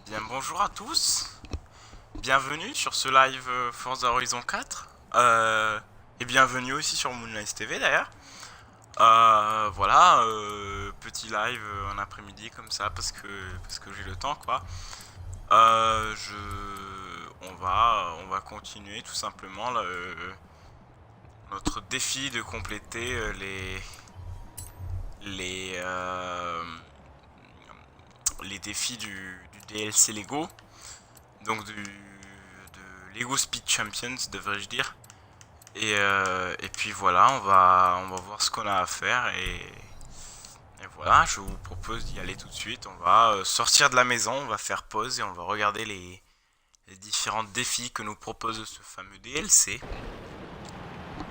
Bien bonjour à tous, bienvenue sur ce live Forza Horizon 4 et bienvenue aussi sur Moonlight TV d'ailleurs. Voilà, petit live en après-midi comme ça parce que j'ai le temps quoi. Euh, je, on va continuer tout simplement notre défi de compléter les, euh, les défis du DLC Lego. Donc de Lego Speed Champions devrais-je dire. Et puis voilà, on va voir ce qu'on a à faire et voilà, je vous propose d'y aller tout de suite. On va sortir de la maison, on va faire pause et on va regarder les différents défis que nous propose ce fameux DLC.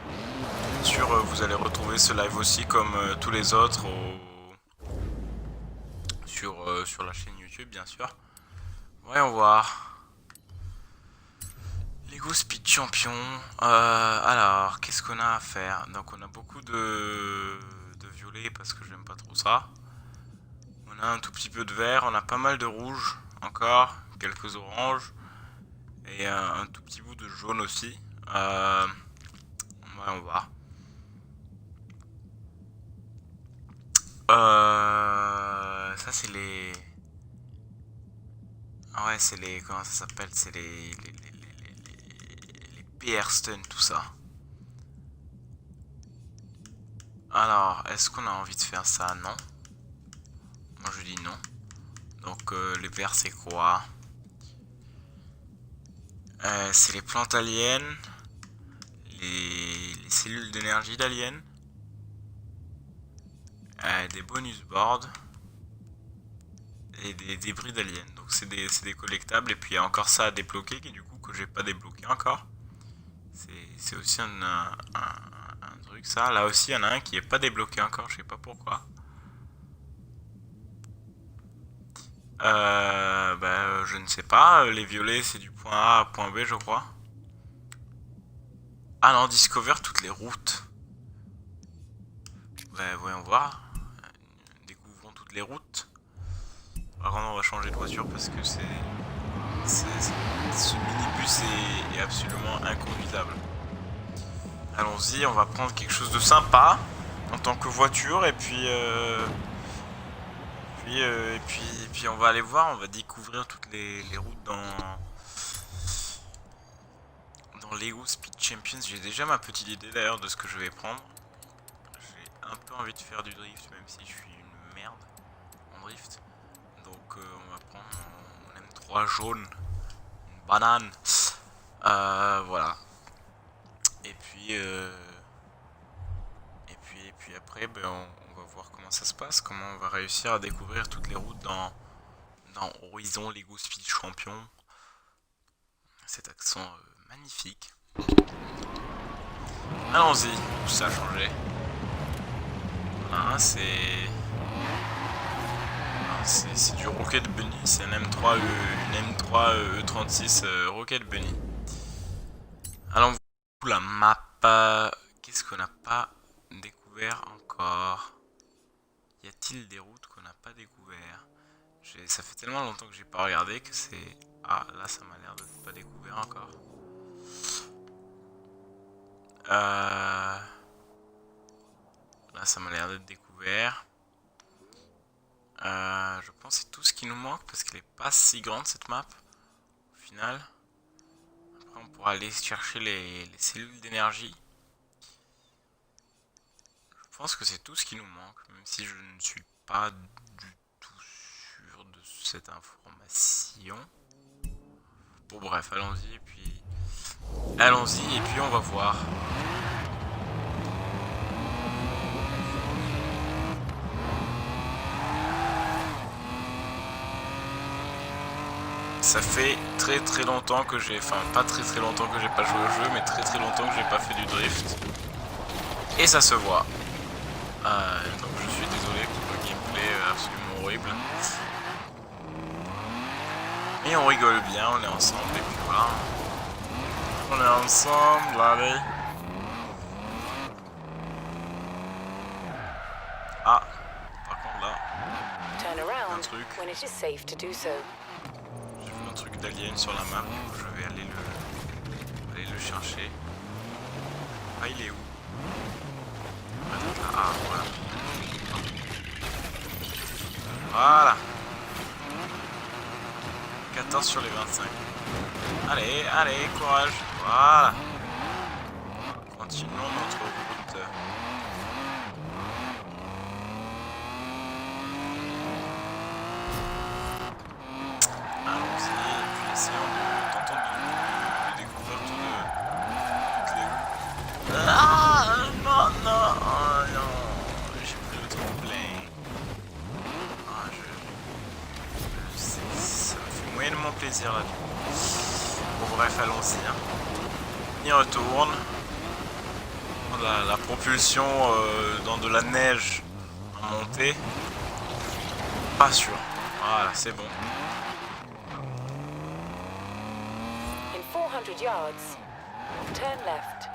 Bien sûr, vous allez retrouver ce live aussi comme tous les autres sur la chaîne YouTube, bien sûr. Voyons voir. Lego Speed Champion. Alors, qu'est-ce qu'on a à faire? Donc, on a beaucoup de violet parce que j'aime pas trop ça. On a un tout petit peu de vert, on a pas mal de rouge encore, quelques oranges et un tout petit bout de jaune aussi. Ouais, on va. Ça c'est les. Ah ouais, c'est les. Comment ça s'appelle? C'est les PR Stun, tout ça. Alors, est-ce qu'on a envie de faire ça? Non. Moi je dis non. Donc les PR c'est quoi? C'est les plantes aliens, les cellules d'énergie d'aliens, des bonus boards et des débris d'aliens. Donc c'est des collectables et puis il y a encore ça à débloquer qui du coup que j'ai pas débloqué encore. C'est aussi un truc ça. Là aussi il y en a un qui est pas débloqué encore, je sais pas pourquoi. Je ne sais pas, les violets c'est du point A à point B je crois. Ah non, discover toutes les routes. Voyons voir. Découvrons toutes les routes. Par contre on va changer de voiture parce que ce minibus est absolument inconduisable. Allons-y, on va prendre quelque chose de sympa en tant que voiture et puis on va aller voir, on va découvrir toutes les routes dans Lego Speed Champions. J'ai déjà ma petite idée d'ailleurs de ce que je vais prendre. J'ai un peu envie de faire du drift même si je suis une merde en drift. Donc on va prendre mon M3 jaune, une banane. Voilà. Et puis, et puis après, on va voir comment ça se passe, comment on va réussir à découvrir toutes les routes dans Horizon Lego Speed Champion. Cet accent magnifique. Allons-y, ça a changé. Voilà, c'est du Rocket Bunny, c'est une M3 E36 Rocket Bunny. Allons voir la map. Qu'est-ce qu'on n'a pas découvert encore? Y a-t-il des routes qu'on n'a pas découvert? Ça fait tellement longtemps que j'ai pas regardé que c'est. Ah, là ça m'a l'air de pas découvert encore. Là ça m'a l'air d'être découvert. Je pense que c'est tout ce qui nous manque parce qu'elle est pas si grande cette map au final. Après on pourra aller chercher les cellules d'énergie. Je pense que c'est tout ce qui nous manque, même si je ne suis pas du tout sûr de cette information. Bon bref, allons-y et puis on va voir. Ça fait très très longtemps que enfin pas très très longtemps que j'ai pas joué au jeu, mais très très longtemps que j'ai pas fait du drift. Et ça se voit. Donc je suis désolé pour le gameplay absolument horrible. Mais on rigole bien, on est ensemble et puis voilà. On est ensemble, allez. Ah, par contre là, un truc. truc d'alien sur la map. Je vais aller le chercher. Ah, il est où? Ah, voilà. Voilà. 14 sur les 25. Allez, allez, courage. Voilà. Continuons notre route. Allons-y, et puis essayons tentons de découvrir toutes les... Ah non, non, oh, non, j'ai pris le tremplin. Ah, ça me fait moyennement plaisir là. Bon bref, allons-y. Hein. On y retourne. La propulsion dans de la neige en montée. Pas sûr. Voilà, c'est bon. In 400 yards, turn left.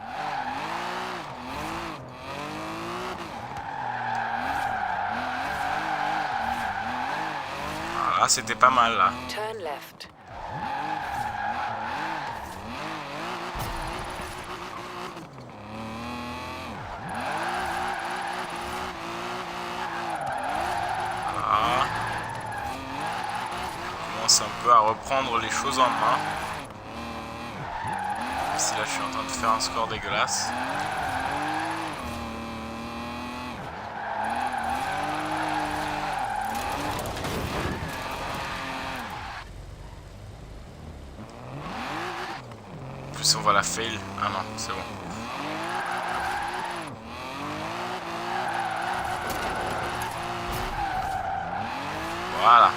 Voilà, c'était pas mal là. Turn left. Voilà. Je commence un peu à reprendre les choses en main. Même si là je suis en train de faire un score dégueulasse. En plus on va la fail. Ah non, c'est bon. Voilà.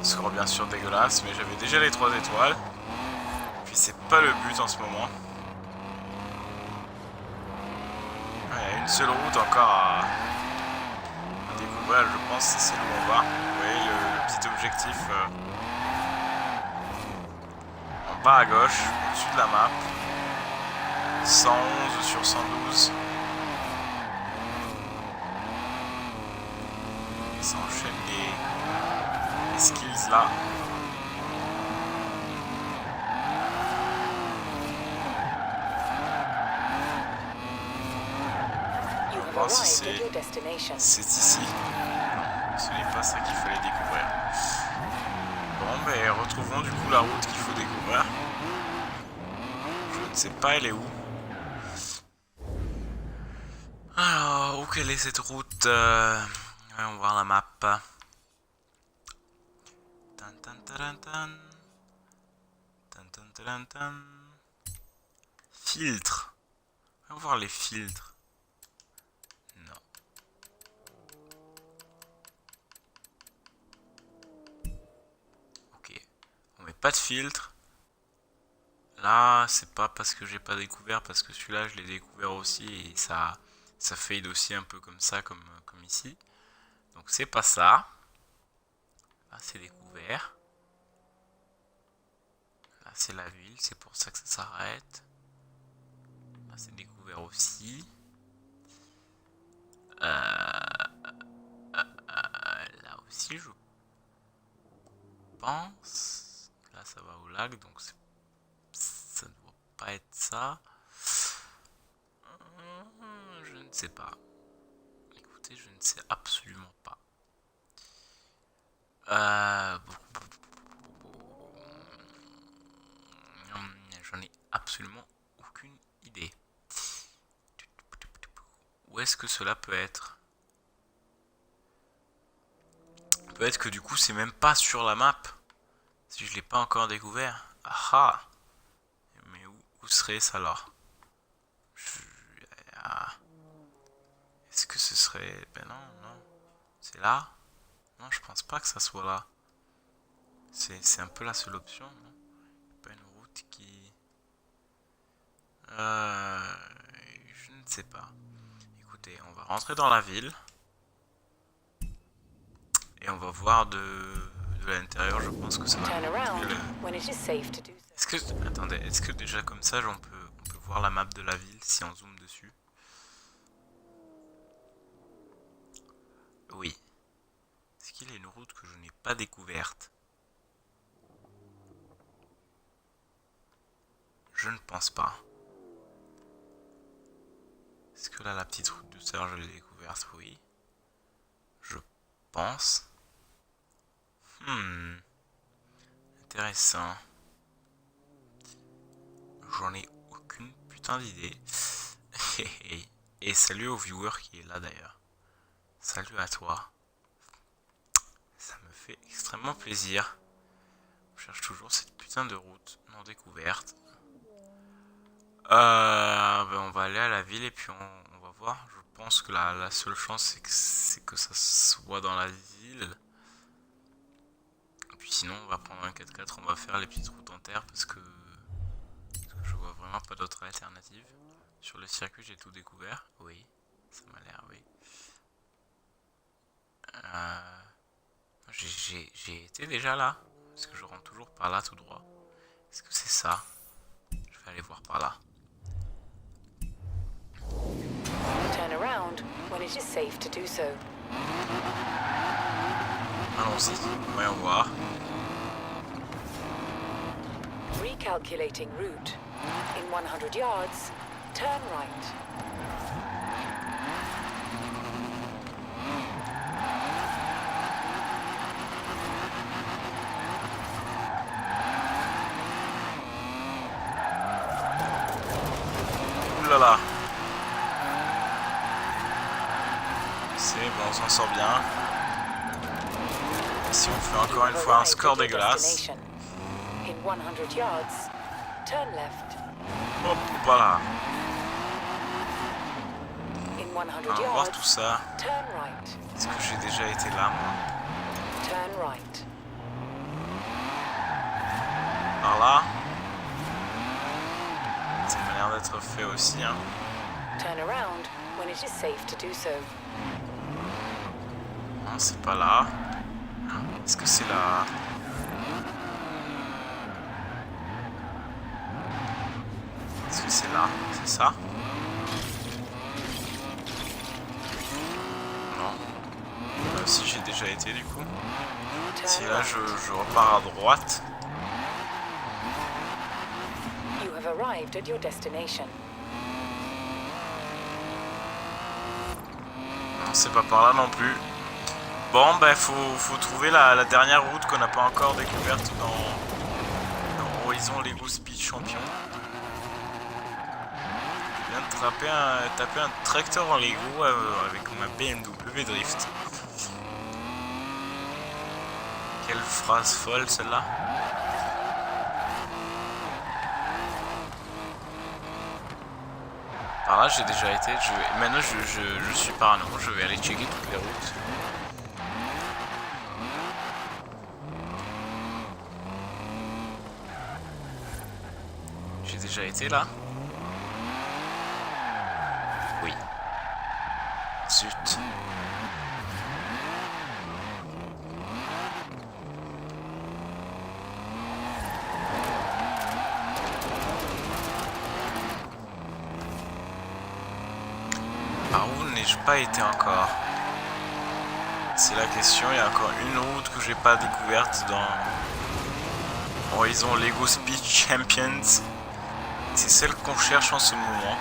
Score bien sûr dégueulasse, mais j'avais déjà les 3 étoiles. Puis c'est pas le but en ce moment. Il y a une seule route encore à découvrir, je pense, c'est celle où on va. Vous voyez le petit objectif en bas à gauche, au-dessus de la map. 111 sur 112. Et ça enchaîne les skills là. On va voir si c'est ici. Ce n'est pas ça qu'il fallait découvrir. Bon, ben retrouvons du coup la route qu'il faut découvrir. Je ne sais pas elle est où. Alors, où quelle est cette route on va voir la map. Tan, tan, tan, tan. Tan, tan, tan, tan. Filtre. On va voir les filtres. Non. Ok. On met pas de filtre. Là, c'est pas parce que j'ai pas découvert, parce que celui-là, je l'ai découvert aussi et ça fade aussi un peu comme ça, comme ici. Donc c'est pas ça. Là, c'est découvert. Là, c'est la ville, c'est pour ça que ça s'arrête. Là, c'est découvert aussi. Là aussi, je pense. Là, ça va au lac, donc ça ne doit pas être ça. Je ne sais pas. Écoutez, je ne sais absolument pas. J'en ai absolument aucune idée. Où est-ce que cela peut être? Peut-être que du coup c'est même pas sur la map. Si je l'ai pas encore découvert. Ah! Mais où serait ça alors? Est-ce que ce serait... Ben non, non. C'est là? Non, je pense pas que ça soit là. C'est un peu la seule option, non? Pas une route qui... je ne sais pas. Écoutez, on va rentrer dans la ville. Et on va voir de l'intérieur, je pense que ça va... Est-ce que... Attendez, est-ce que déjà comme ça, on peut voir la map de la ville si on zoome dessus? Oui. Est-ce qu'il y a une route que je n'ai pas découverte? Je ne pense pas. Est-ce que là, la petite route de sœur, je l'ai découverte? Oui. Je pense. Intéressant. J'en ai aucune putain d'idée. Et salut au viewer qui est là d'ailleurs. Salut à toi. Ça me fait extrêmement plaisir. Je cherche toujours cette putain de route non découverte. Ben on va aller à la ville et puis on va voir. Je pense que la seule chance c'est que ça soit dans la ville. Et puis sinon on va prendre un 4x4, on va faire les petites routes en terre parce que je vois vraiment pas d'autre alternative. Sur le circuit j'ai tout découvert. Oui, ça m'a l'air, oui. J'ai été déjà là. Est-ce que je rentre toujours par là tout droit? Est-ce que c'est ça? Je vais aller voir par là. Turn around when it is safe to do so. Allons-y, voyons voir. Recalculating route. In 100 yards, turn right. Ouh là là. C'est bon, on s'en sort bien. Si on fait encore une fois un score dégueulasse. In 100 yards, turn left. Hop, voilà. In 100 On va voir tout yards, ça. turn right. Est-ce que j'ai déjà été là, moi? Turn right. Par là. Ça m'a l'air d'être fait aussi, hein. Turn around when it is safe to do so. Non, c'est pas là. Est-ce que c'est là? Est-ce que c'est là? C'est ça? Non. Là aussi j'ai déjà été du coup. Si là je repars à droite. You have arrived at your destination. Non, c'est pas par là non plus. Bon, ben faut trouver la dernière route qu'on n'a pas encore découverte dans Horizon Lego Speed Champion. Je viens de taper un tracteur en Lego avec ma BMW Drift. Quelle phrase folle celle-là. Par là j'ai déjà été, maintenant je suis parano, je vais aller checker toutes les routes. J'ai déjà été là? Oui. Zut. Par où n'ai-je pas été encore? C'est la question, il y a encore une route que j'ai pas découverte dans Horizon Lego Speed Champions. C'est celle qu'on cherche en ce moment.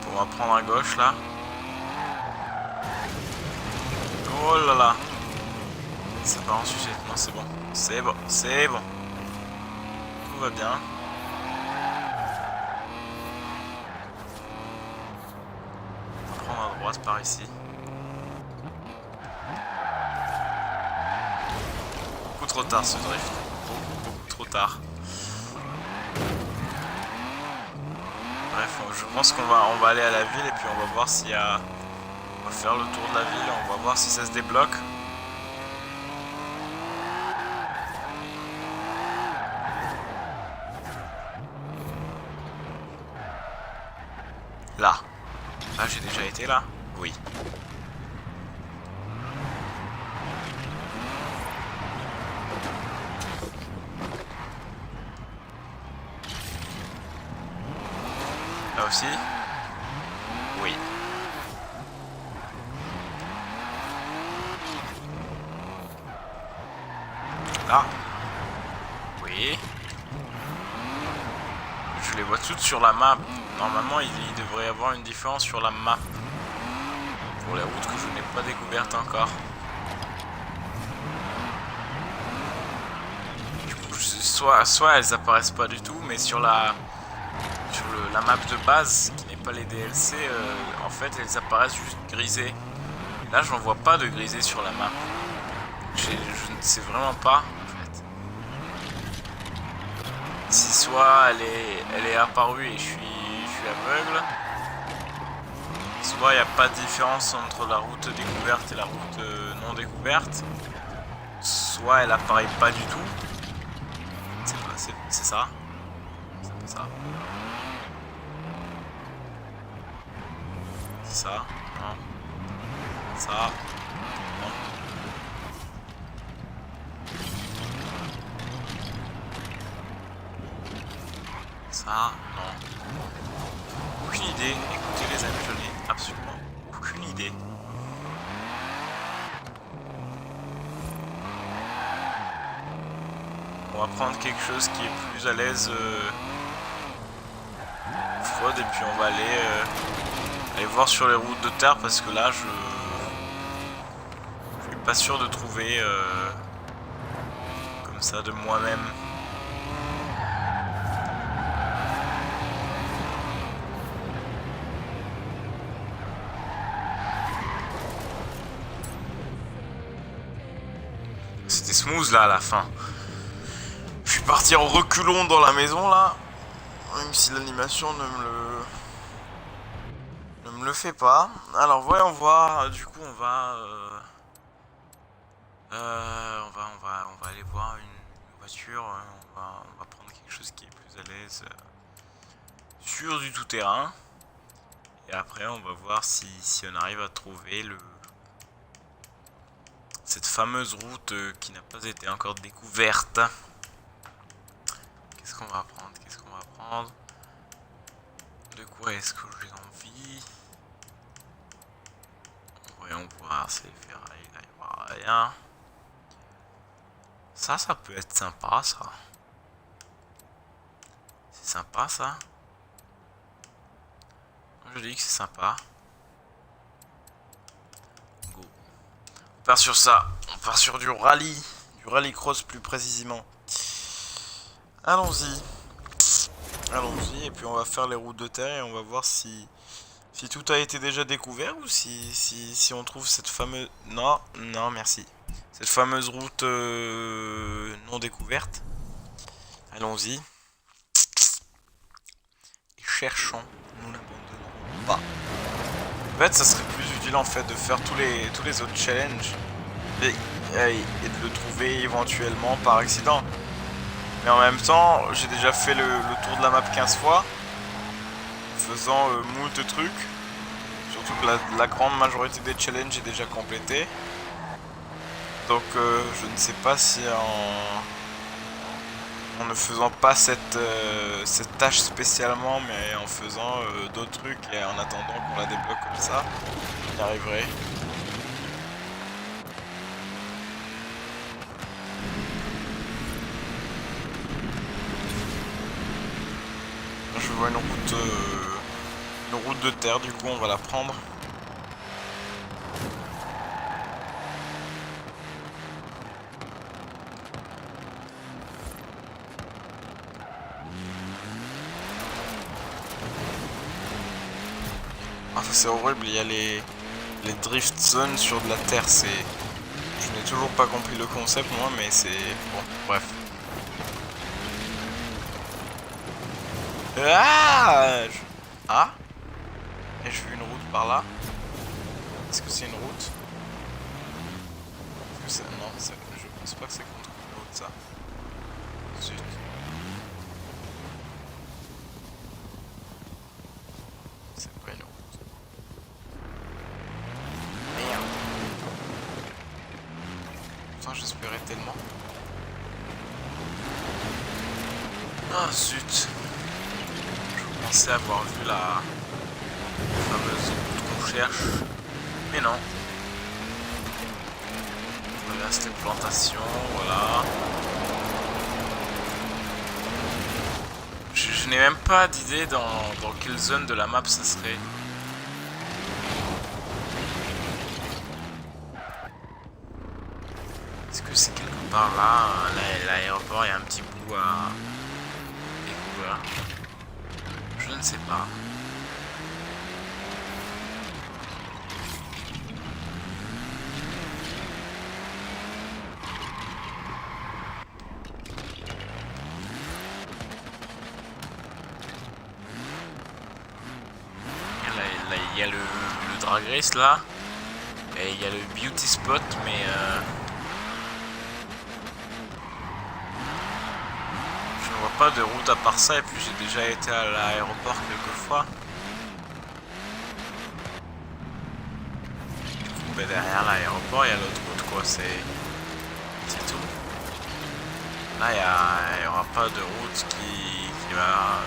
On va prendre à gauche là. Oh là là. Ça part en sucette. Non, c'est bon. C'est bon. C'est bon. Tout va bien. On va prendre à droite par ici. Beaucoup trop tard ce drift. Beaucoup trop tard. Bref, je pense qu'on va aller à la ville et puis on va voir s'il y a... On va faire le tour de la ville, on va voir si ça se débloque. Là. Là, j'ai déjà été là? Oui. Là aussi? Oui. Là. Oui. Je les vois toutes sur la map. Normalement, il devrait y avoir une différence sur la map. Pour les routes que je n'ai pas découvertes encore. Du coup, soit elles apparaissent pas du tout, mais sur la map de base, qui n'est pas les DLC, en fait, elles apparaissent juste grisées. Et là, j'en vois pas de grisé sur la map. Je ne sais vraiment pas, en fait. Si soit elle est apparue et je suis aveugle, soit il n'y a pas de différence entre la route découverte et la route non découverte, soit elle apparaît pas du tout. C'est ça. C'est pas ça. C'est ça. Non. Ça. Non. Ça. Non. Aucune idée. Écoutez les amis, je n'ai absolument aucune idée. On va prendre quelque chose qui est plus à l'aise fraude et puis on va aller voir sur les routes de terre parce que là je suis pas sûr de trouver comme ça de moi-même. C'était smooth là à la fin. Je suis parti en reculons dans la maison là, même si l'animation ne me le fait pas. Alors voyons voir, du coup on va aller voir une voiture, on va prendre quelque chose qui est plus à l'aise sur du tout-terrain. Et après on va voir si on arrive à trouver cette fameuse route qui n'a pas été encore découverte. Qu'est-ce qu'on va prendre? Qu'est-ce qu'on va prendre? De quoi est-ce que j'ai envie? Voyons voir, c'est les ferrailles, là il n'y aura rien. Ça peut être sympa, ça. C'est sympa, ça. Je dis que c'est sympa. Go. On part sur ça. On part sur du rallye cross plus précisément. Allons-y. Allons-y, et puis on va faire les routes de terre et on va voir si tout a été déjà découvert ou si on trouve cette fameuse... Non, merci. Cette fameuse route non découverte. Allons-y. Et cherchons. Nous n'abandonnerons pas. En fait, ça serait plus utile en fait de faire tous les autres challenges et de le trouver éventuellement par accident. Mais en même temps, j'ai déjà fait le tour de la map 15 fois, faisant moult trucs. Surtout que la grande majorité des challenges est déjà complétée. Donc je ne sais pas si en ne faisant pas cette tâche spécialement, mais en faisant d'autres trucs et en attendant qu'on la débloque comme ça, j'y arriverai. Je vois une route de terre, du coup on va la prendre. Ah ça c'est horrible, il y a les drift zones sur de la terre, c'est... Je n'ai toujours pas compris le concept moi, mais c'est... Bon, bref. Ah et je vu une route par là. Est-ce que c'est une route? Non, je pense pas que c'est contre une route ça. Zut. C'est pas une route. Merde. Putain, j'espérais tellement. Ah zut. Je pensais avoir vu la fameuse route qu'on cherche. Mais non. On traverse les plantations, voilà. Je n'ai même pas d'idée dans quelle zone de la map ça serait. Est-ce que c'est quelque part là, l'aéroport, il y a un petit bout à découvrir? Je ne sais pas. Là, il y a le drag race là. Et il y a le beauty spot, mais je ne vois pas de route à part ça. Et puis j'ai déjà été à l'aéroport quelques fois. Du coup, ben, derrière l'aéroport, il y a l'autre route, quoi. C'est tout. Là, il n'y aura pas de route qui va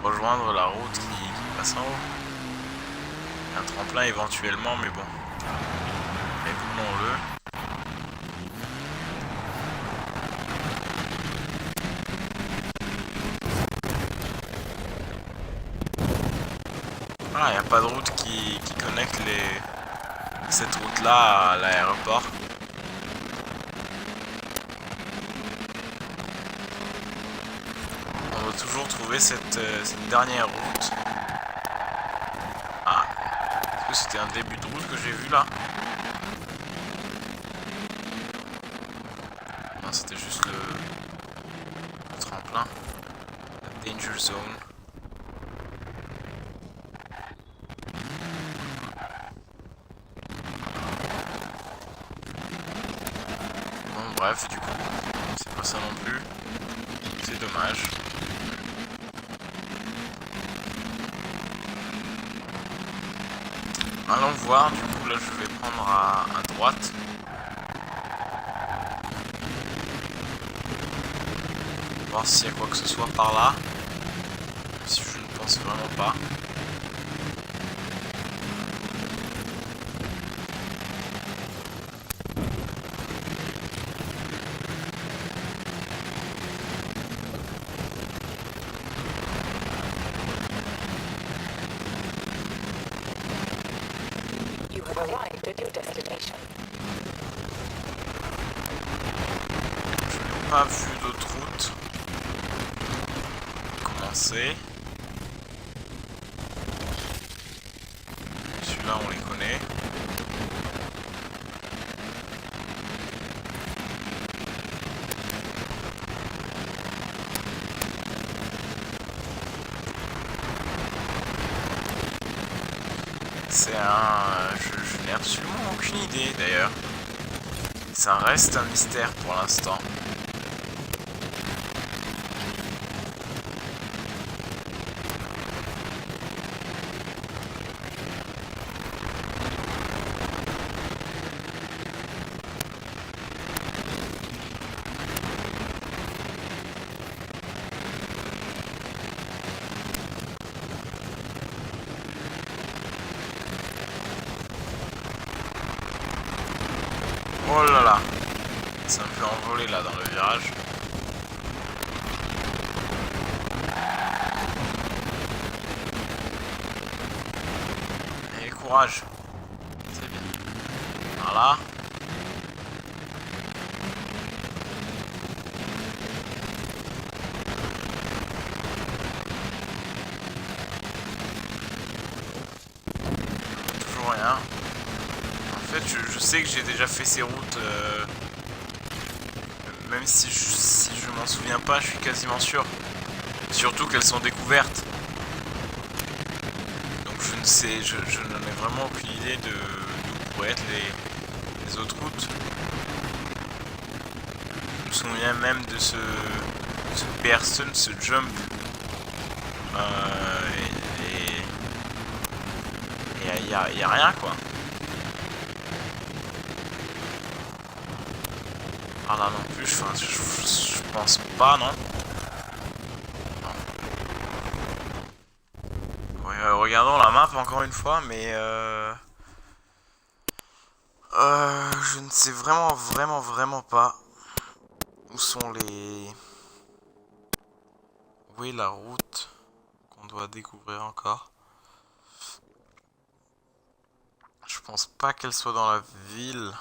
rejoindre la route qui passe en haut. Il y a un tremplin éventuellement, mais bon. Écoutons-le. Ah, il n'y a pas de route qui connecte cette route-là à l'aéroport. On doit toujours trouver cette dernière route. Ah, est-ce que c'était un début de route que j'ai vu là? Non, c'était juste le tremplin. La danger zone. Bon, bref, du coup, c'est pas ça non plus. C'est dommage. Allons voir, du coup là je vais prendre à droite. Voir s'il y a quoi que ce soit par là. Si je ne pense vraiment pas. You have arrived at your destination. Je n'ai pas vu d'autres routes. Commencer. Celui-là on les connaît. C'est un... Je n'ai absolument aucune idée d'ailleurs. Ça reste un mystère pour l'instant. Oh là là, c'est un peu envolé là dans le virage. Et courage. C'est bien. Voilà. Toujours rien. En fait, je sais que j'ai déjà fait ces routes, même si je m'en souviens pas, je suis quasiment sûr. Surtout qu'elles sont découvertes. Donc je ne sais, je n'en ai vraiment aucune idée d'où pourraient être les autres routes. Je me souviens même de ce Pearson, ce jump. Et y a rien quoi. Ah là non plus, je pense pas, non. Oui, regardons la map encore une fois, mais je ne sais vraiment pas où sont Où est la route qu'on doit découvrir encore? Je pense pas qu'elle soit dans la ville.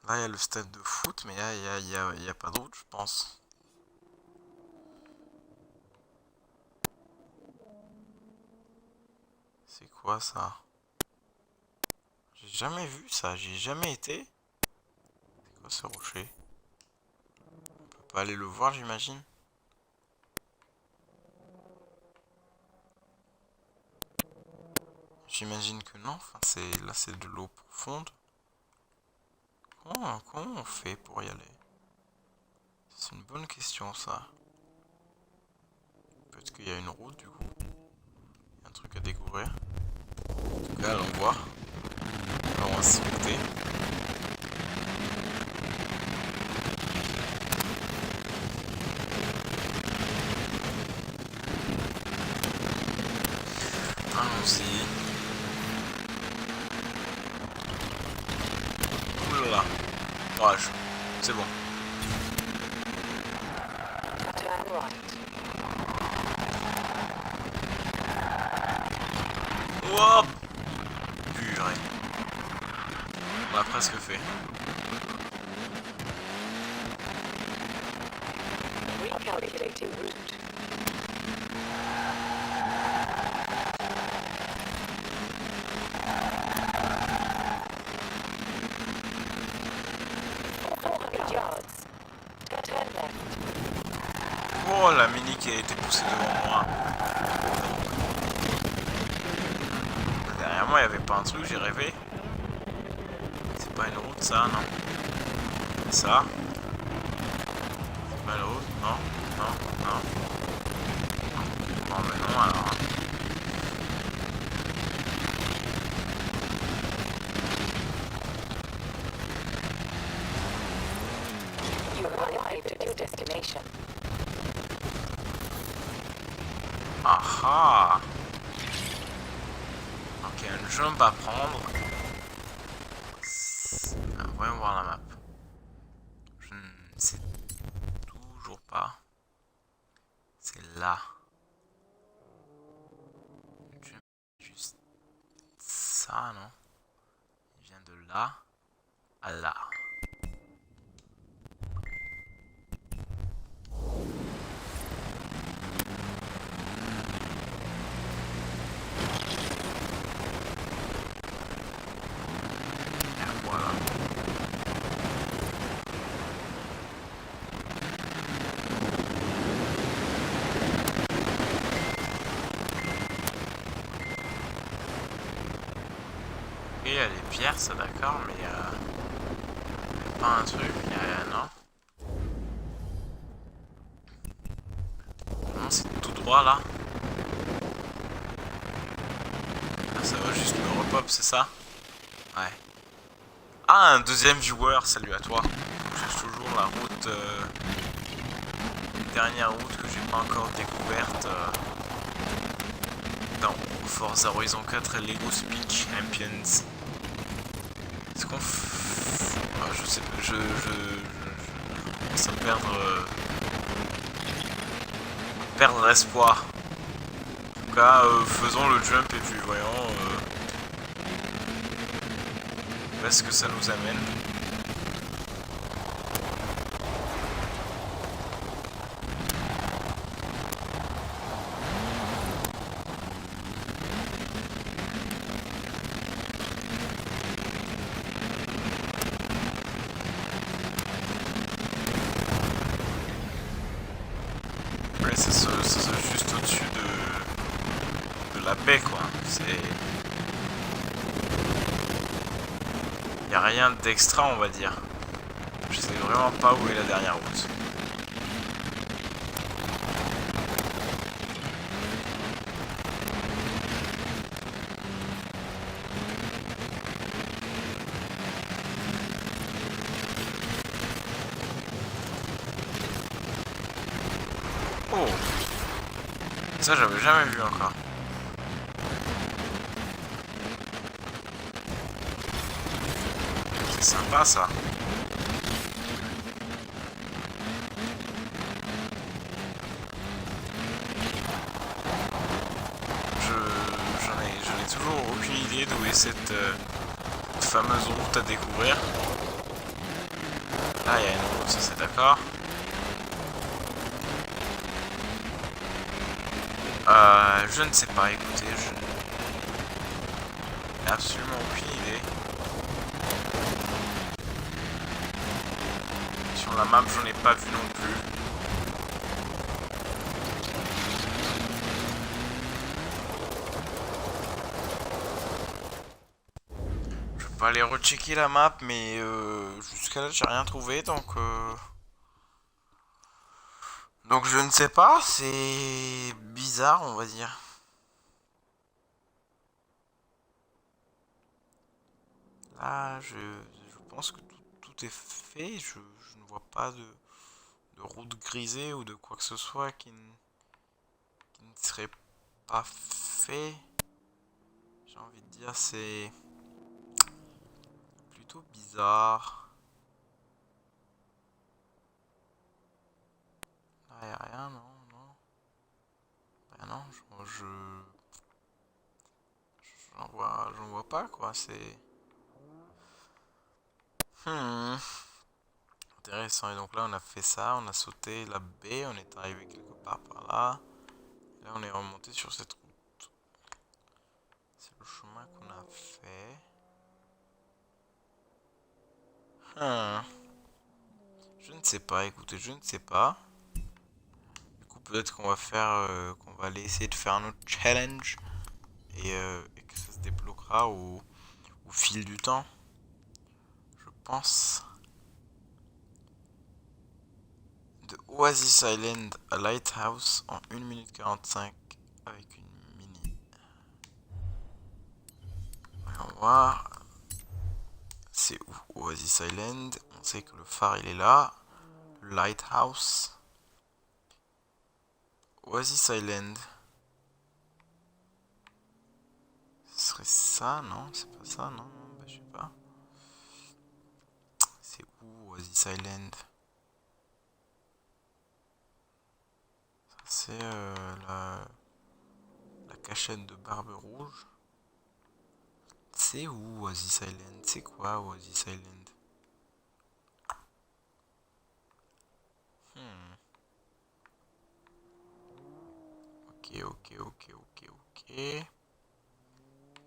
Là, il y a le stade de foot, mais là, il y a pas de route, je pense. C'est quoi ça? J'ai jamais vu ça, j'y ai jamais été. C'est quoi ce rocher? On peut pas aller le voir, j'imagine. J'imagine que non. Enfin, là, c'est de l'eau profonde. Comment on fait pour y aller? C'est une bonne question, ça. Peut-être qu'il y a une route, du coup. Il y a un truc à découvrir. En tout cas, allons voir. Allons inspecter. Allons-y. Oulala. Orage. C'est bon. Turn right. Hop! Purée. On l'a presque fait. Recalculating route. Yards. Turn left. Oh, la mini qui a été poussée devant moi. Derrière moi, il n'y avait pas un truc, j'ai rêvé. C'est pas une route, ça, non? Ça? C'est pas une route? Non? Non? Non? Non, mais non, alors. Hein. You have arrived at your destination. Ah ah! Ok, une jump à prendre. Voyons voir la map. Je ne sais toujours pas. C'est là. Juste ça, non? Il vient de là à là. Et voilà. Et il y a les pierres, ça d'accord, mais pas un truc, il y a rien, non? Non, c'est tout droit là. Ah, ça va juste me repop, c'est ça? Ouais. Ah, un deuxième viewer, salut à toi. J'ai toujours la route, dernière route que j'ai pas encore découverte dans Forza Horizon 4 et Lego Speed Champions. Est-ce qu'on je sais pas, je commence à perdre espoir. En tout cas, faisons le jump et puis voyons où est-ce que ça nous amène. Ouais, c'est juste au-dessus de la baie, quoi. C'est... Y a rien d'extra, on va dire. Je sais vraiment pas où est la dernière route. Oh! Ça, j'avais jamais vu encore. C'est sympa, ça. expliquer d'où est cette fameuse route à découvrir. Là, il y a une route, ça c'est d'accord. Je ne sais pas, écoutez, je n'ai absolument aucune idée. Sur la map, j'en ai pas vu non plus. Je vais pas aller rechecker la map, mais jusqu'à là, j'ai rien trouvé, donc je ne sais pas, c'est bizarre, on va dire. Là, je pense que tout est fait. Je ne vois pas de route grisée ou de quoi que ce soit qui ne serait pas fait. J'ai envie de dire, c'est plutôt bizarre. Là, y a rien, non, non. Ben non, j'en vois pas, quoi. C'est hmm, intéressant. Et donc là, on a fait ça, on a sauté la baie, on est arrivé quelque part par là. Là, on est remonté sur cette route. C'est le chemin qu'on a fait. Hmm. Je ne sais pas, écoutez, je ne sais pas. Du coup, peut-être qu'on va qu'on va aller essayer de faire un autre challenge et que ça se débloquera au fil du temps. Je pense. De Oasis Island à Lighthouse en 1 minute 45 avec une mini. Voyons voir. C'est où Oasis Island? On sait que le phare il est là. Le Lighthouse. Oasis Island. Ce serait ça, non? C'est pas ça, non? Bah, je sais pas. C'est où Oasis Island? C'est la cachette de Barbe Rouge. C'est où Oasis Island? C'est quoi Oasis Island? Hmm. Ok.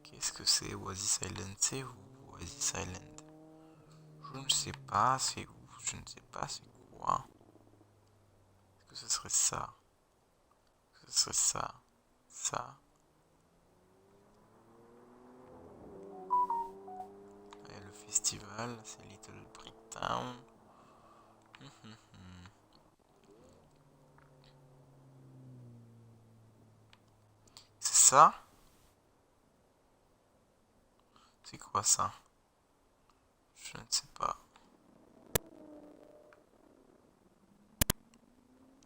Qu'est-ce que c'est Oasis Island? C'est où Oasis Island? Je ne sais pas, c'est où? Je ne sais pas, c'est quoi? Est-ce que ce serait ça? Est-ce que ce serait ça? Ça? Et le festival, c'est Little Brick Town. C'est ça? C'est quoi ça? Je ne sais pas.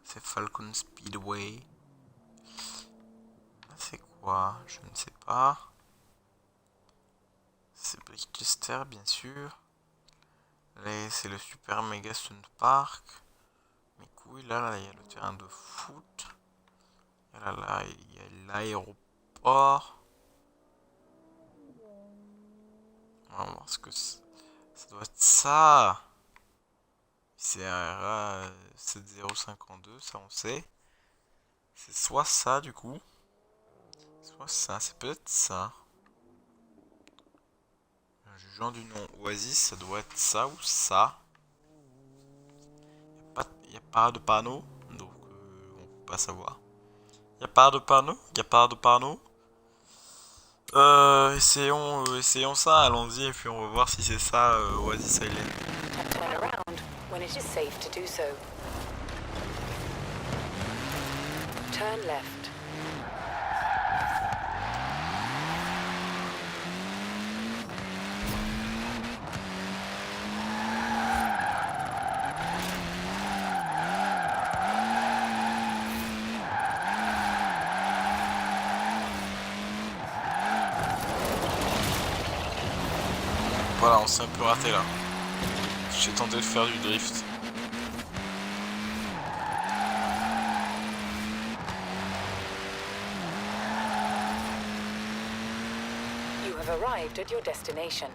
C'est Falcon Speedway. C'est quoi? Je ne sais pas. C'est Bridgester, bien sûr. Là, c'est le Super Mega Stunt Park. Mes couilles, là, il y a le terrain de foot. Et là, il y a l'aéroport. On va voir ce que c'est. Ça doit être ça. C'est un 7052, ça on sait. C'est soit ça du coup. Soit ça, c'est peut-être ça. Jugeant du nom Oasis, ça doit être ça ou ça. Il n'y a pas de panneau, donc on peut pas savoir. Il n'y a pas de panneau, il n'y a pas de panneau. Essayons ça, allons-y et puis on va voir si c'est ça Oasis Island. Turn around when it is safe to do so. Turn left. Voilà, on s'est un peu raté là. J'ai tenté de faire du drift. You have have arrived at your destination.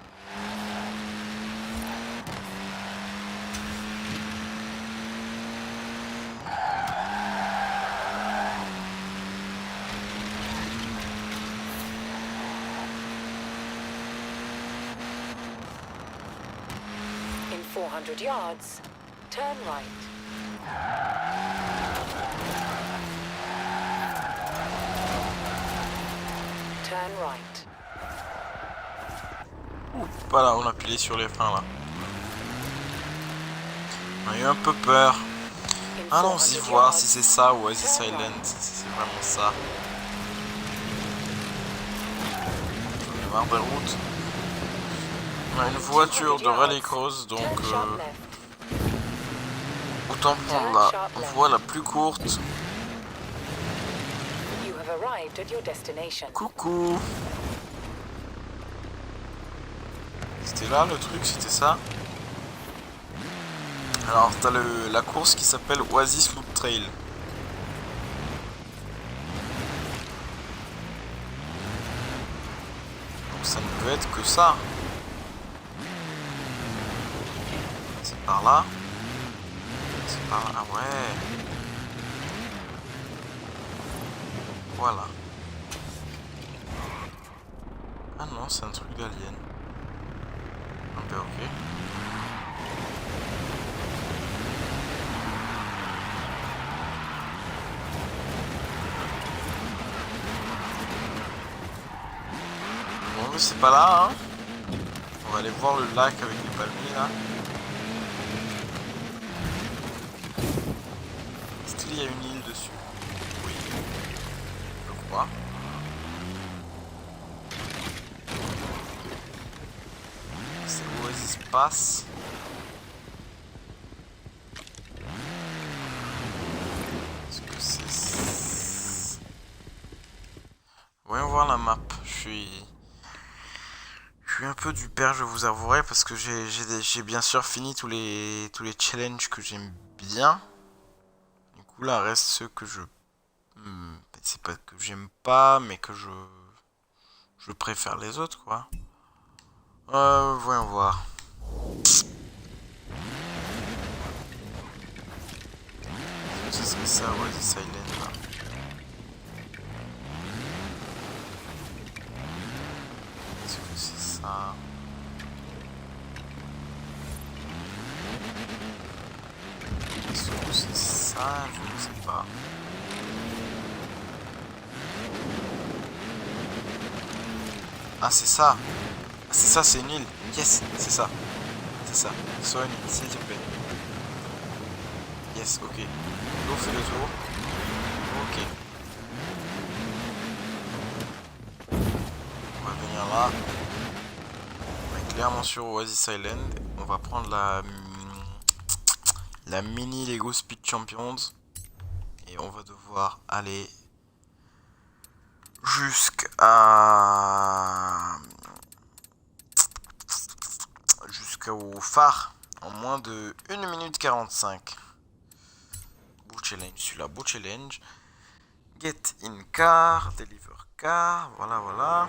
In 400 yards, turn right. Turn right. Voilà, on a appuyé sur les freins là. On a eu un peu peur. Allons-y voir si c'est ça ou Oasis Island, si c'est vraiment ça. J'en ai marre des routes. On a une voiture de rallycross, donc autant prendre la voie la plus courte. You have arrived at your destination. Coucou. C'était là le truc, c'était ça. Alors t'as la course qui s'appelle Oasis Loop Trail. Donc ça ne peut être que ça. C'est par là. C'est par là. Ah ouais. Voilà. Ah non, c'est un truc d'alien. Ah ben ok. Bon mais c'est pas là hein. On va aller voir le lac avec les palmiers là. Est-ce qu'il y a une île dessus? Oui. Je crois. C'est Oasis Pass. Est-ce que c'est... Voyons voir la map. Je suis un peu du père, je vous avouerai, parce que j'ai bien sûr fini tous les challenges que j'aime bien. Du coup là reste ceux que je... c'est pas que j'aime pas, mais que je préfère les autres quoi. Voyons voir. Ce serait ça, Oasis Island là. Est-ce que c'est ça? Est-ce que c'est ça? Je ne sais pas. Ah c'est ça. C'est ça, c'est une île. Yes, c'est ça. C'est ça. Sois une île, s'il te plaît. Yes, ok. L'eau fait le tour. Ok. On va venir là. On est clairement sur Oasis Island. On va prendre la mini Lego Speed Champions. Et on va devoir aller jusqu'au phare en moins de 1 minute 45. Beau challenge, celui-là, beau challenge. Get in car, deliver car, voilà, voilà.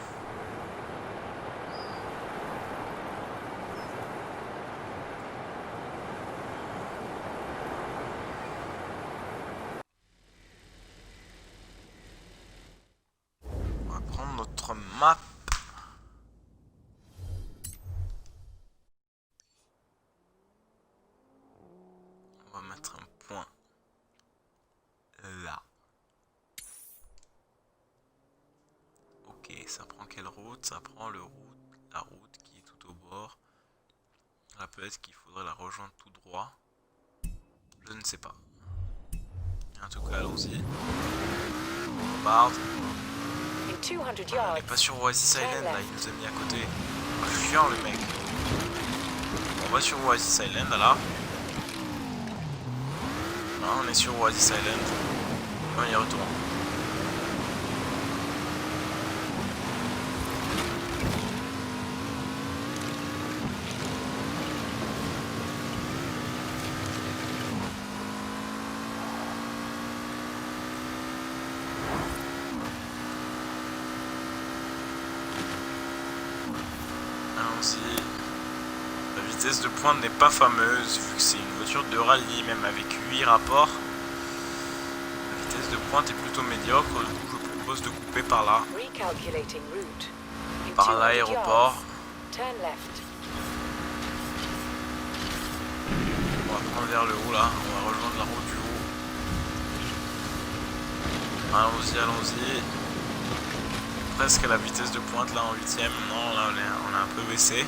On va prendre notre map. On va mettre un point là. Ok, ça prend quelle route? Ça prend la route qui est tout au bord. Là peut-être qu'il faudrait la rejoindre tout droit. Je ne sais pas. En tout cas, allons-y. On bombarde. On n'est pas sur Oasis Island là, il nous a mis à côté. Oh, chiant le mec. On va sur Oasis Island là. Non, on est sur Oasis Island. On y retourne. allons-y. La vitesse de pointe n'est pas fameuse, vu que c'est une voiture de rallye, même avec 8 rapports. La vitesse de pointe est plutôt médiocre, du coup je propose de couper par là. Recalculating route. In Par 200 l'aéroport. yards, turn left. On va prendre vers le haut là, on va rejoindre la route du haut. Allons-y, allons-y. Presque à la vitesse de pointe là en 8ème. Non, là on a un peu baissé.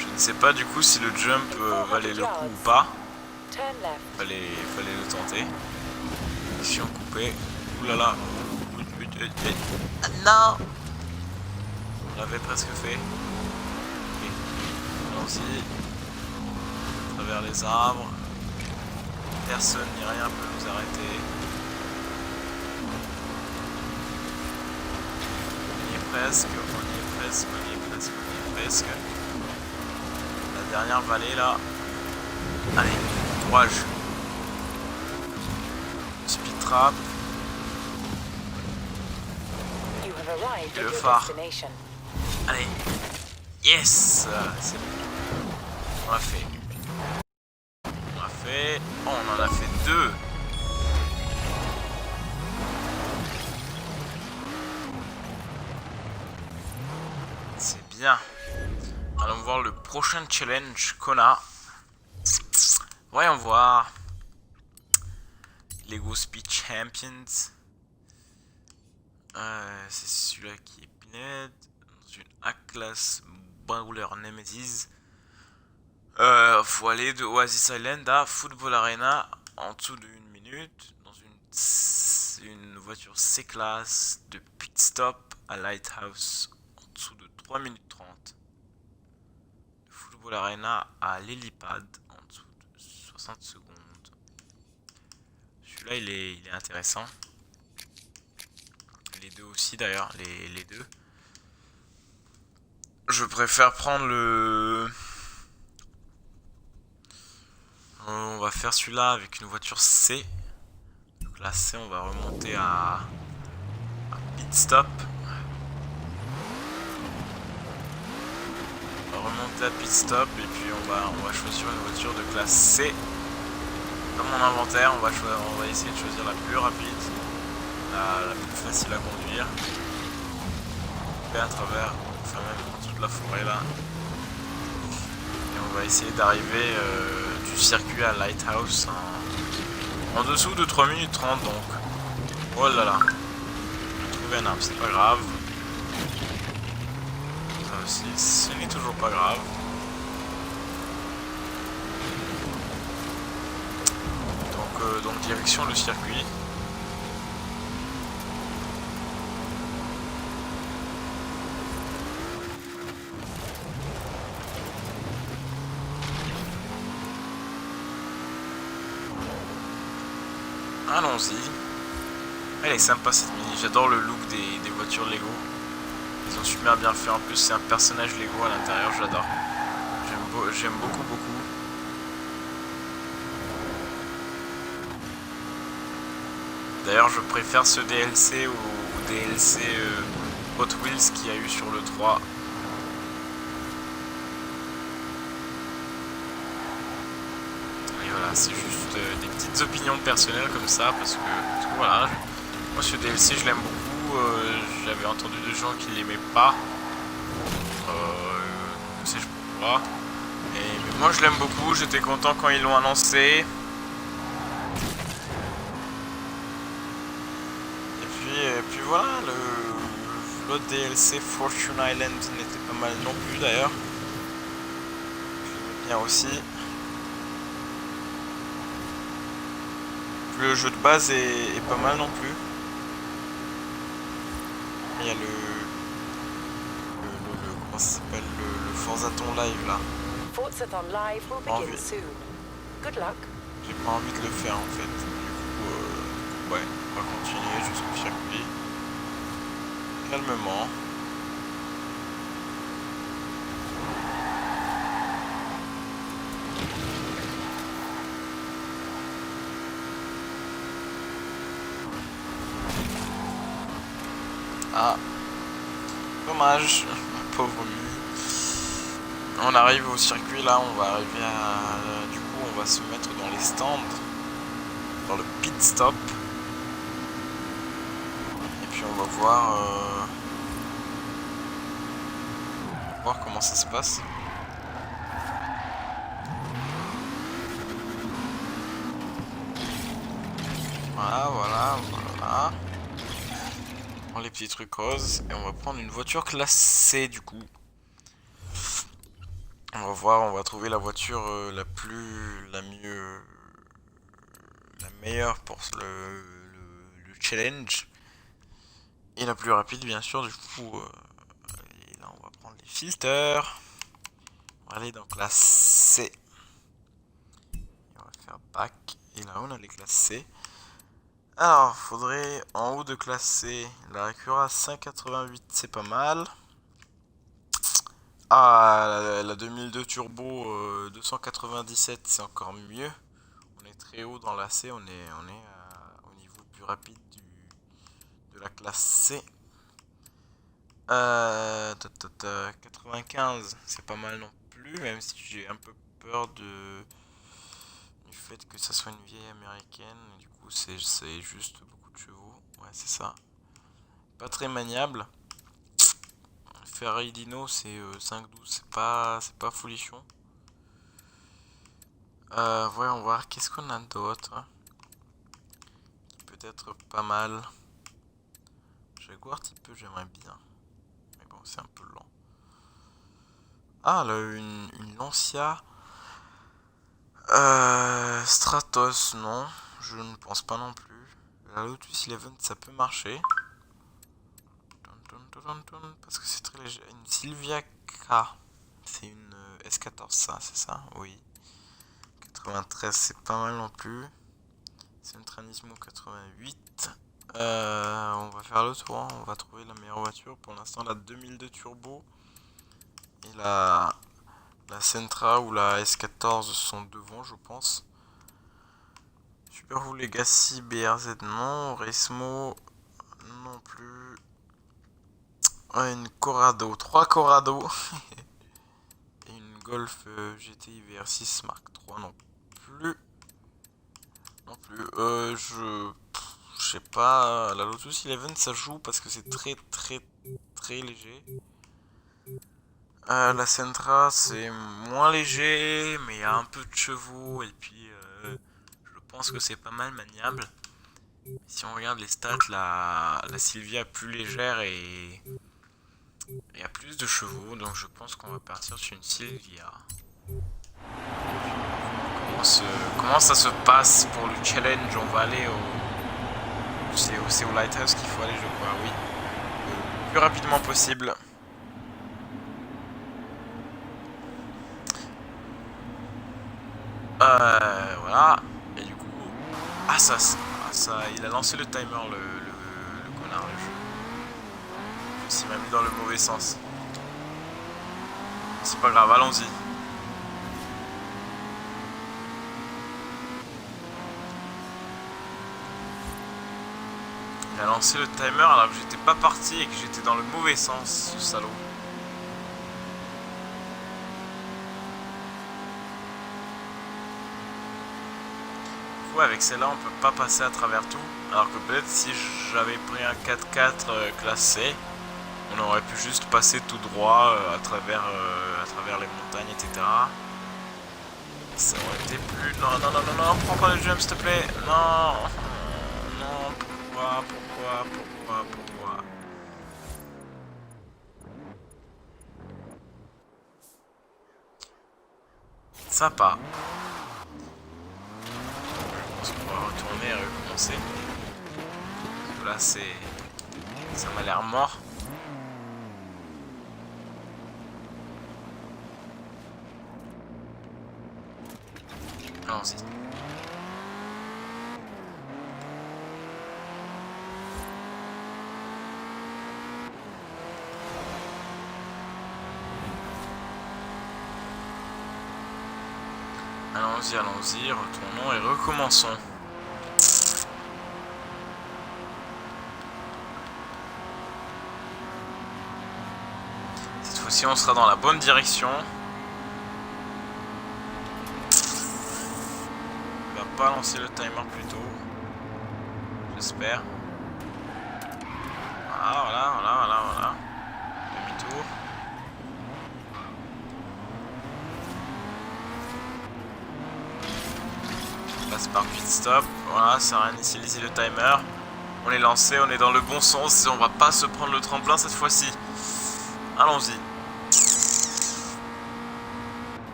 Je ne sais pas du coup si le jump valait le coup ou pas. Turn left. Fallait le tenter. Si on coupait. Oulala. Ah, non. On l'avait presque fait. Ok. Allons-y. À travers les arbres. Personne ni rien peut nous arrêter. On y est presque, on y est presque, on y est presque, on y est presque. La dernière vallée là. Allez, courage. Speed trap. You have arrived Le at your phare. destination. Allez. Yes. C'est bon. On l'a fait. On l'a fait. Oh, on en a fait 2. C'est bien. Allons voir le prochain challenge qu'on a. Voyons voir. Lego Speed Champions. C'est celui-là qui est pinhead. Dans une A-Class Brawler Nemesis. Faut aller de Oasis Island à Football Arena en dessous de 1 minute. Dans une voiture C-Class de Pit Stop à Lighthouse en dessous de 3 minutes 30. De Football Arena à l'Helipad en dessous de 60 secondes. Celui-là il est intéressant. Les deux aussi d'ailleurs, les deux. Je préfère prendre le... On va faire celui-là avec une voiture C. Donc là C, on va remonter à pit stop. On va remonter à pit stop et puis on va choisir une voiture de classe C. Dans mon inventaire, on va essayer de choisir la plus rapide, la plus facile à conduire. Et à travers, enfin même en dessous de la forêt là. Et on va essayer d'arriver du circuit à Lighthouse en dessous de 3 minutes 30 donc. Oh là là. J'ai trouvé un arbre, c'est pas grave. Ça aussi, ce n'est toujours pas grave. Donc direction le circuit. Allons-y. Elle est sympa cette mini, j'adore le look des voitures Lego. Ils ont super bien fait, en plus c'est un personnage Lego à l'intérieur, j'adore. J'aime beaucoup. D'ailleurs je préfère ce DLC au DLC Hot Wheels qu'il y a eu sur le 3. Et voilà, c'est juste des petites opinions personnelles comme ça, parce que voilà, moi ce DLC je l'aime beaucoup, j'avais entendu des gens qui l'aimaient pas, que sais-je pourquoi, mais moi je l'aime beaucoup, j'étais content quand ils l'ont annoncé. Et puis voilà, l'autre DLC Fortune Island n'était pas mal non plus d'ailleurs. J'aimais bien aussi. Le jeu de base est pas mal non plus. Il y a comment ça s'appelle, le Forzathon Live là. Forzathon Live will begin soon. Good luck. J'ai pas envie de le faire en fait. Du coup, ouais, on va continuer jusqu'au circuit. Calmement. Ah, dommage, pauvre Mini. On arrive au circuit là, on va arriver à... Du coup, on va se mettre dans les stands, dans le pit stop. Et puis on va voir comment ça se passe. Voilà, voilà, voilà. On prend les petits trucs roses et on va prendre une voiture classée du coup. On va voir, on va trouver la voiture la meilleure pour le challenge. Et la plus rapide bien sûr, du coup. Et là on va prendre les filters. On va aller dans classe C. Et on va faire back. Et là on a les classes C. Alors, faudrait en haut de classe C, la Acura 588, c'est pas mal. Ah, la 2002 Turbo 297, c'est encore mieux. On est très haut dans la C, on est au niveau le plus rapide de la classe C. 95, c'est pas mal non plus, même si j'ai un peu peur du fait que ça soit une vieille américaine. Du coup, c'est juste beaucoup de chevaux. Ouais, c'est ça. Pas très maniable. Ferrari Dino, c'est 512, c'est pas folichon. Voyons voir, qu'est-ce qu'on a d'autre qui peut être pas mal. Jaguar type E, j'aimerais bien. Mais bon, c'est un peu lent. Ah, là, une Lancia. Stratos, non. Je ne pense pas non plus. La Lotus Eleven, ça peut marcher. Parce que c'est très léger. Une Silvia K. C'est une S14, ça, c'est ça? Oui. 93, c'est pas mal non plus. C'est une Tranismo 88. On va faire le tour, hein. On va trouver la meilleure voiture. Pour l'instant, la 2002 Turbo et la Sentra ou la S14 sont devant, je pense. Super Legacy BRZ, non. Resmo, non plus. Ouais, une Corrado, 3 Corrado. Et une Golf GTI VR6 Mark III, non plus. Non plus. Je sais pas. La Lotus Eleven, ça joue parce que c'est très léger. La Sentra, c'est moins léger, mais il y a un peu de chevaux. Et puis, je pense que c'est pas mal maniable. Si on regarde les stats, la Silvia est plus légère et il y a plus de chevaux. Donc, je pense qu'on va partir sur une Silvia. Comment ça se passe pour le challenge? On va aller c'est au Lighthouse qu'il faut aller, je crois, oui. Le plus rapidement possible. Voilà. Et du coup... Ah ça, il a lancé le timer, le connard, le jeu. Il s'est mis dans le mauvais sens. C'est pas grave, allons-y. Il a lancé le timer alors que j'étais pas parti et que j'étais dans le mauvais sens, ce salaud. Du coup, avec celle-là, on peut pas passer à travers tout. Alors que peut-être si j'avais pris un 4x4 classé, on aurait pu juste passer tout droit à travers les montagnes, etc. Ça aurait été plus... Non, non, non, non, non, prends pas le jump, s'il te plaît. Non. Non, pourquoi. Sympa. Je pense qu'on va retourner et recommencer. Parce que là, ça m'a l'air mort. Allons-y. Allons-y, retournons et recommençons. coup-ci, on sera dans la bonne direction. Il va pas lancer le timer plus tôt. J'espère. Voilà. Demi-tour. On passe par pit stop. Voilà, ça a réinitialisé le timer. On est lancé, on est dans le bon sens. On va pas se prendre le tremplin cette fois-ci. Allons-y.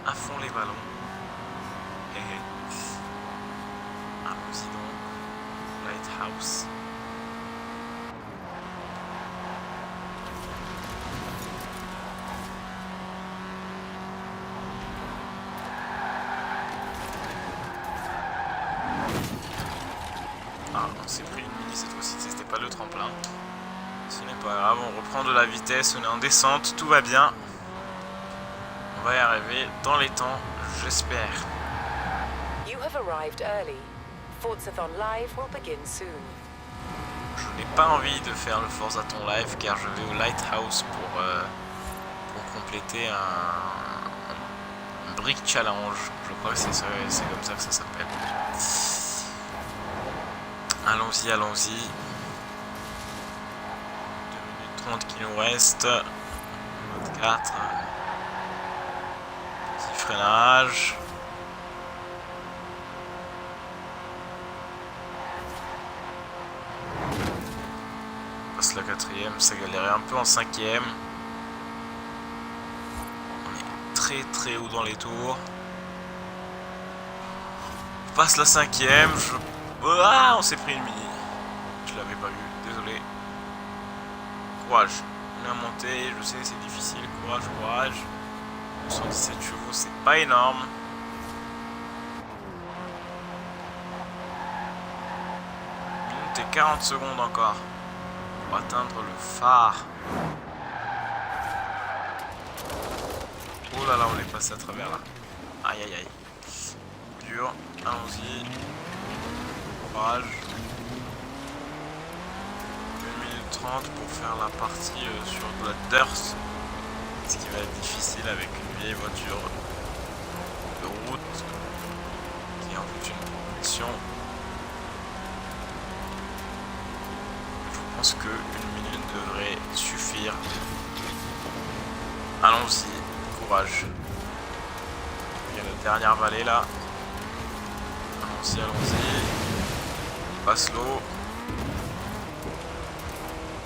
À fond les ballons. Allons-y donc. Lighthouse. Ah, on s'est pris une mini cette fois-ci, c'était pas le tremplin. Ce n'est pas grave, on reprend de la vitesse, on est en descente, tout va bien. On va y arriver dans les temps, j'espère. You have arrived early. Forzathon Live will begin soon. Je n'ai pas envie de faire le Forzathon Live car je vais au Lighthouse pour compléter un Brick Challenge. Je crois que c'est comme ça que ça s'appelle. Allons-y. 2 minutes 30 qui nous restent. 24. Petit freinage. On passe la 4ème, ça galérait un peu en 5ème. On est très haut dans les tours. On passe la 5ème. Ah, on s'est pris une mini. Je l'avais pas vu, désolé. Courage. On est monté, je sais c'est difficile. Courage. 117 chevaux, c'est pas énorme. Minute et 40 secondes encore pour atteindre le phare. Oh là là, on est passé à travers là. Aïe. Dur, allons-y. Courage. 1 minute 30 pour faire la partie sur de la dirt. Ce qui va être difficile avec une vieille voiture de route qui a en plus une propulsion. Je pense que 1 minute devrait suffire. Allons-y, courage. Il y a la dernière vallée là. Allons-y. Passe l'eau.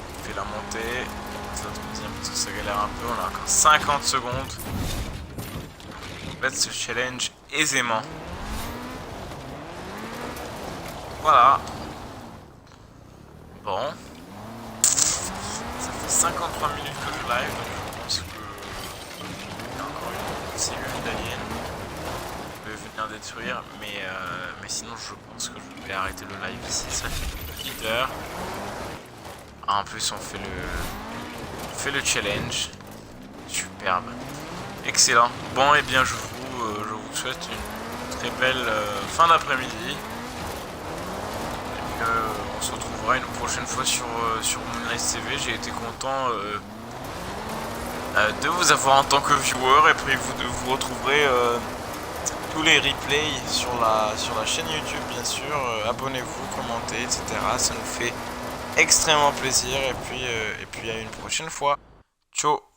On fait la montée. La troisième parce que ça galère un peu. On a encore 50 secondes. On va ce challenge aisément. Voilà. Bon. Ça fait 53 minutes que je live. Donc je pense que il y a encore une cellule d'alien qui peut venir détruire. Mais sinon je pense que je vais arrêter le live ici. Ça fait une petite heure. Ah, en plus on fait le challenge. Superbe. Excellent. Bon, et bien je vous souhaite une très belle fin d'après-midi. On se retrouvera une prochaine fois sur Moonrise TV. J'ai été content de vous avoir en tant que viewer. Et puis vous retrouverez tous les replays sur la chaîne YouTube, bien sûr. Abonnez-vous, commentez, etc. Ça nous fait extrêmement plaisir. Et puis à une prochaine fois. Ciao.